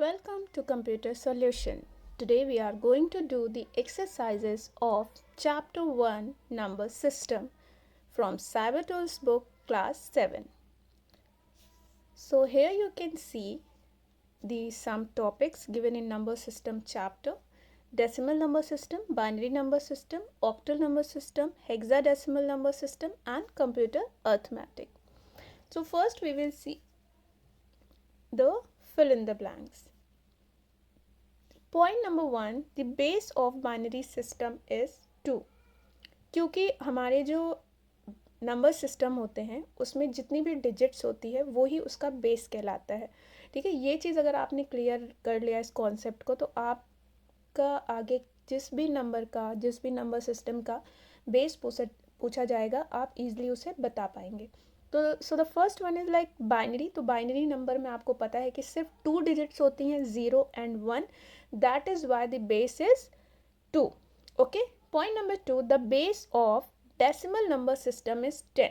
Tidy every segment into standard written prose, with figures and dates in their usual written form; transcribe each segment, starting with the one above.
Welcome to Computer Solution. Today we are going to do the exercises of Chapter 1 Number System from Cybertools book class 7. So here you can see some topics given in number system chapter: decimal number system, binary number system, octal number system, hexadecimal number system and computer arithmetic. So first we will see the fill in the blanks. Point number 1, the base of binary system is 2. क्योंकि हमारे जो number system होते हैं उसमें जितनी भी digits होती है वो ही उसका बेस कहलाता है. ठीक है, ये चीज़ अगर आपने क्लियर कर लिया इस कॉन्सेप्ट को तो आपका आगे जिस भी नंबर सिस्टम का बेस पूछा जाएगा आप इजीली उसे बता पाएंगे. तो so the first one is like binary. तो बाइनरी नंबर में आपको पता है कि सिर्फ 2 डिजिट्स होती हैं, 0 and 1. That is why the base is 2. Okay. Point number 2, the base of decimal number system is 10.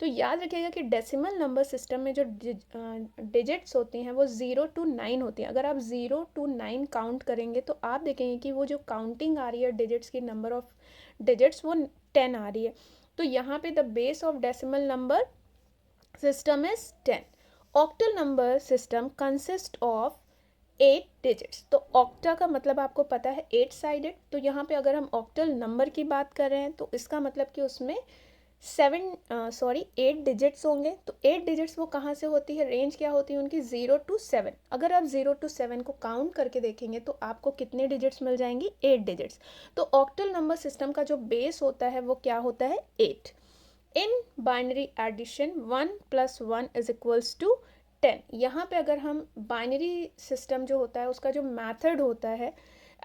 तो याद रखिएगा कि डेसिमल नंबर सिस्टम में जो डिजिट्स होती हैं वो 0 to 9 होती हैं. अगर आप 0 to 9 काउंट करेंगे तो आप देखेंगे कि वो जो काउंटिंग आ रही है डिजिट्स की, नंबर ऑफ डिजिट्स, वो 10 आ रही है. तो यहाँ पे the base of decimal number system is 10. Octal number system consists of 8 digits. तो octa का मतलब आपको पता है 8 sided. तो यहाँ पे अगर हम octal number की बात कर रहे हैं तो इसका मतलब कि उसमें 8 डिजिट्स होंगे. तो 8 डिजिट्स वो कहाँ से होती है, रेंज क्या होती है उनकी, 0 to 7. अगर आप 0 to 7 को काउंट करके देखेंगे तो आपको कितने डिजिट्स मिल जाएंगी, 8 डिजिट्स. तो ऑक्टल नंबर सिस्टम का जो बेस होता है वो क्या होता है, 8. In binary addition 1 + 1 = 10. यहाँ पे अगर हम बाइनरी सिस्टम जो होता है उसका जो मेथड होता है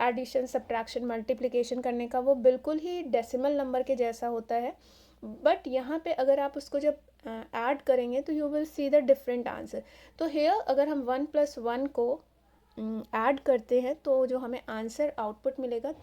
एडिशन, सब्ट्रैक्शन, मल्टीप्लिकेशन करने का, वो बिल्कुल ही डेसिमल नंबर के जैसा होता है. बट यहाँ पे अगर आप उसको जब ऐड करेंगे तो you will see the different answer. तो हेयर अगर हम 1 + 1 को ऐड करते हैं तो जो हमें आंसर आउटपुट मिलेगा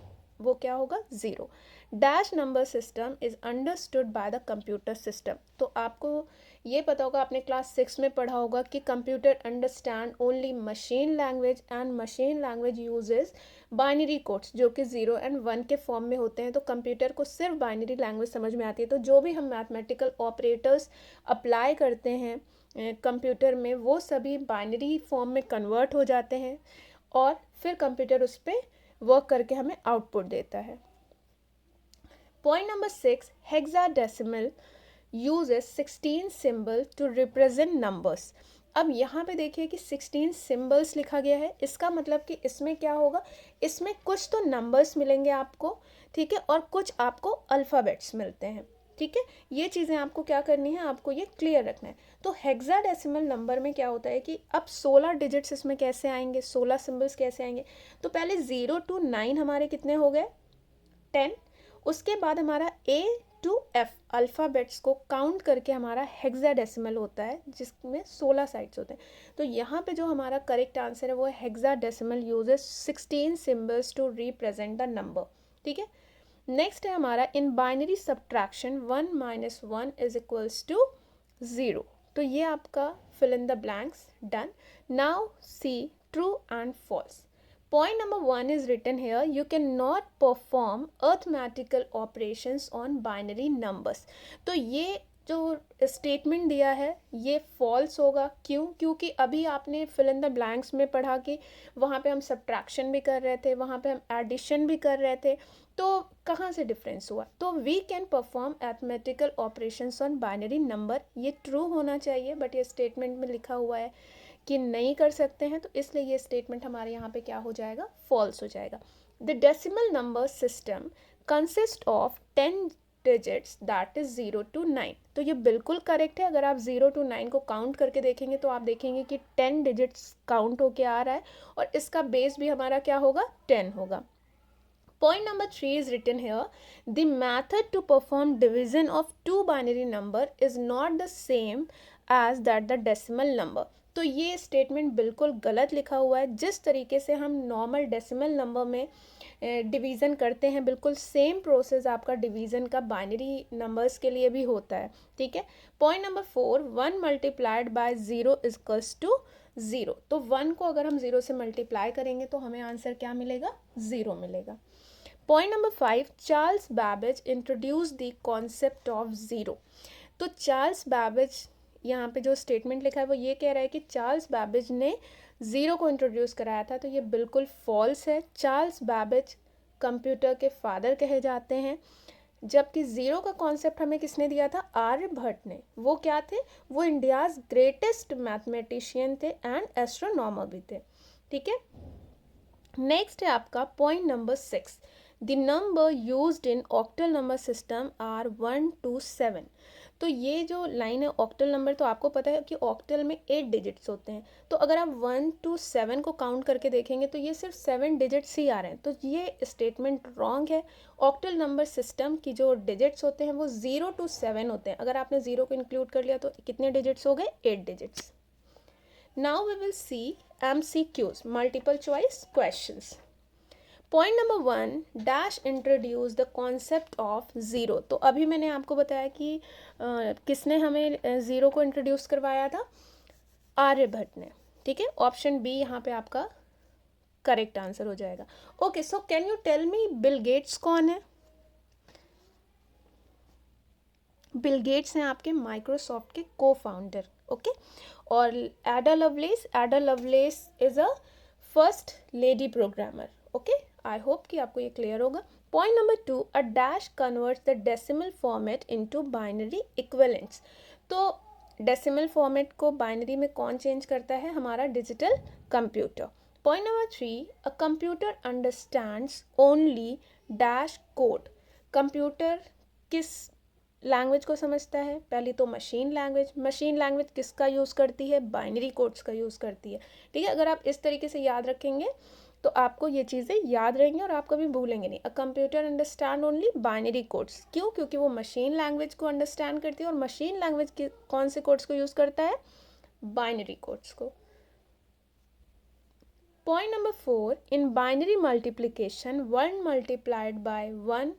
वो क्या होगा, 0. Dash number system is understood by the computer system. तो आपको ये पता होगा, आपने क्लास 6 में पढ़ा होगा कि computer understand only machine language and machine language uses binary codes जो कि 0 and 1 के फॉर्म में होते हैं. तो कंप्यूटर को सिर्फ बाइनरी लैंग्वेज समझ में आती है. तो जो भी हम मैथमेटिकल ऑपरेटर्स अप्लाई करते हैं कंप्यूटर में वो सभी बाइनरी फॉर्म में कन्वर्ट हो जाते हैं और फिर कंप्यूटर उस पर वर्क करके हमें आउटपुट देता है. Point number 6, hexadecimal uses 16 symbol to represent numbers. अब यहाँ पे देखिए कि 16 सिंबल्स लिखा गया है. इसका मतलब कि इसमें क्या होगा, इसमें कुछ तो नंबर्स मिलेंगे आपको, ठीक है, और कुछ आपको अल्फ़ाबेट्स मिलते हैं. ठीक है, ये चीज़ें आपको क्या करनी है, आपको ये क्लियर रखना है. तो हेक्साडेसिमल नंबर में क्या होता है कि अब 16 डिजिट्स इसमें कैसे आएंगे, 16 सिंबल्स कैसे आएंगे. तो पहले 0 to 9 हमारे कितने हो गए, 10. उसके बाद हमारा A to F अल्फ़ाबेट्स को काउंट करके हमारा हेक्साडेसिमल होता है जिसमें 16 साइड्स होते हैं. तो यहाँ पे जो हमारा करेक्ट आंसर है वो है hexadecimal uses 16 symbols to represent the number. ठीक है. नेक्स्ट है हमारा इन बाइनरी सब्ट्रैक्शन 1 - 1 = 0. तो ये आपका fill in the blanks done. Now see true and false. Point number 1 is written here. You cannot perform arithmetical operations on binary numbers. तो ये जो स्टेटमेंट दिया है ये फॉल्स होगा. क्यों? क्योंकि अभी आपने फिल इन द ब्लैंक्स में पढ़ा कि वहाँ पे हम सब्ट्रैक्शन भी कर रहे थे, वहाँ पे हम एडिशन भी कर रहे थे. तो कहाँ से डिफरेंस हुआ. तो we can perform arithmetical operations on binary number. ये ट्रू होना चाहिए बट ये स्टेटमेंट में लिखा हुआ है कि नहीं कर सकते हैं, तो इसलिए ये स्टेटमेंट हमारे यहाँ पे क्या हो जाएगा, फॉल्स हो जाएगा. The decimal number system consist of 10 digits that is 0 to 9. तो ये बिल्कुल करेक्ट है. अगर आप 0 to 9 को काउंट करके देखेंगे तो आप देखेंगे कि 10 डिजिट्स काउंट होके आ रहा है और इसका बेस भी हमारा क्या होगा, 10 होगा. Point number 3 is written here. The method to perform division of two binary number is not the same as that the decimal number. तो ये स्टेटमेंट बिल्कुल गलत लिखा हुआ है. जिस तरीके से हम नॉर्मल डेसिमल नंबर में डिवीज़न करते हैं बिल्कुल सेम प्रोसेस आपका डिवीज़न का बाइनरी नंबर्स के लिए भी होता है. ठीक है. Point number 4, 1 × 0 = zero. तो 1 को अगर हम 0 से मल्टीप्लाई करेंगे तो हमें आंसर क्या मिलेगा, 0 मिलेगा। Point number 5, Charles Babbage introduce the concept of zero. तो चार्ल्स बैबेज, यहाँ पे जो स्टेटमेंट लिखा है वो ये कह रहा है कि चार्ल्स बैबेज ने ज़ीरो को इंट्रोड्यूस कराया था, तो ये बिल्कुल फॉल्स है। चार्ल्स बैबेज कंप्यूटर के फादर कहे जाते हैं, जबकि ज़ीरो का कॉन्सेप्ट हमें किसने दिया था, आर्यभट्ट ने। वो क्या थे, वो इंडियाज़ ग्रेटेस्ट मैथमेटिशियन थे एंड एस्ट्रोनॉमर भी थे। ठीक है, नेक्स्ट है आपका point number 6, the number used in octal number system are 1 to 7। तो ये जो लाइन है ऑक्टल नंबर, तो आपको पता है कि ऑक्टल में 8 डिजिट्स होते हैं, तो अगर आप 1 to 7 को काउंट करके देखेंगे तो ये सिर्फ 7 डिजिट्स ही आ रहे हैं, तो ये स्टेटमेंट रॉन्ग है। ऑक्टल नंबर सिस्टम की जो डिजिट्स होते हैं वो 0 to 7 होते हैं। अगर आपने 0 को इंक्लूड कर लिया तो कितने डिजिट्स हो गए, 8 digits. Now we will see MCQs, multiple choice questions. Point number 1, dash introduce the concept of zero। तो अभी मैंने आपको बताया कि किसने हमें ज़ीरो को इंट्रोड्यूस करवाया था, आर्यभट्ट ने। ठीक है, ऑप्शन बी यहाँ पे आपका करेक्ट आंसर हो जाएगा। Okay, so can you tell me Bill Gates कौन है? बिल गेट्स हैं आपके माइक्रोसॉफ्ट के को फाउंडर। ओके, और एडा loveless is a first lady programmer. Okay, I hope कि आपको ये क्लियर होगा। Point number 2, a dash converts the decimal format into binary equivalents. तो डेसिमल फॉर्मेट को बाइनरी में कौन चेंज करता है, हमारा digital computer. Point number 3, a computer understands only dash code. Computer किस लैंग्वेज को समझता है, पहली तो मशीन लैंग्वेज। मशीन लैंग्वेज किसका यूज़ करती है, बाइनरी कोड्स का यूज़ करती है। ठीक है, अगर आप इस तरीके से याद रखेंगे तो आपको ये चीज़ें याद रहेंगी और आप कभी भूलेंगे नहीं। A computer understand only binary codes, क्यों, क्योंकि वो मशीन लैंग्वेज को अंडरस्टैंड करती है, और मशीन लैंग्वेज के कौन से कोड्स को यूज़ करता है, बाइनरी कोड्स को। Point number 4, in binary multiplication 1 multiplied by 1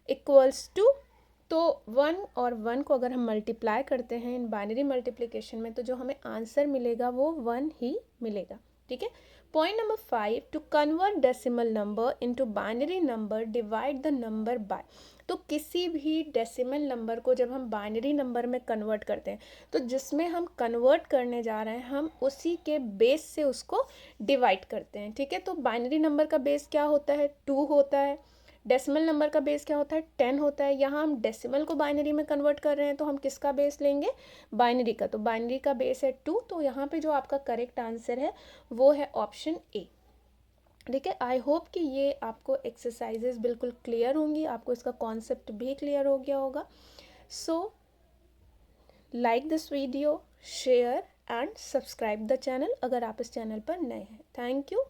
equals to. तो 1 और 1 को अगर हम मल्टीप्लाई करते हैं इन बाइनरी मल्टीप्लिकेशन में, तो जो हमें आंसर मिलेगा वो 1 ही मिलेगा। ठीक है, point number 5, to convert decimal number into binary number divide the number by. तो किसी भी डेसिमल नंबर को जब हम बाइनरी नंबर में कन्वर्ट करते हैं, तो जिसमें हम कन्वर्ट करने जा रहे हैं हम उसी के बेस से उसको डिवाइड करते हैं। ठीक है, तो बाइनरी नंबर का बेस क्या होता है, 2 होता है। डेसिमल नंबर का बेस क्या होता है, 10 होता है। यहाँ हम डेसिमल को बाइनरी में कन्वर्ट कर रहे हैं, तो हम किसका बेस लेंगे, बाइनरी का। तो बाइनरी का बेस है 2, तो यहाँ पे जो आपका करेक्ट आंसर है वो है ऑप्शन ए। ठीक है, आई होप कि ये आपको एक्सरसाइजेस बिल्कुल क्लियर होंगी, आपको इसका कॉन्सेप्ट भी क्लियर हो गया होगा। So like this video, share and subscribe the channel अगर आप इस चैनल पर नए हैं। Thank you.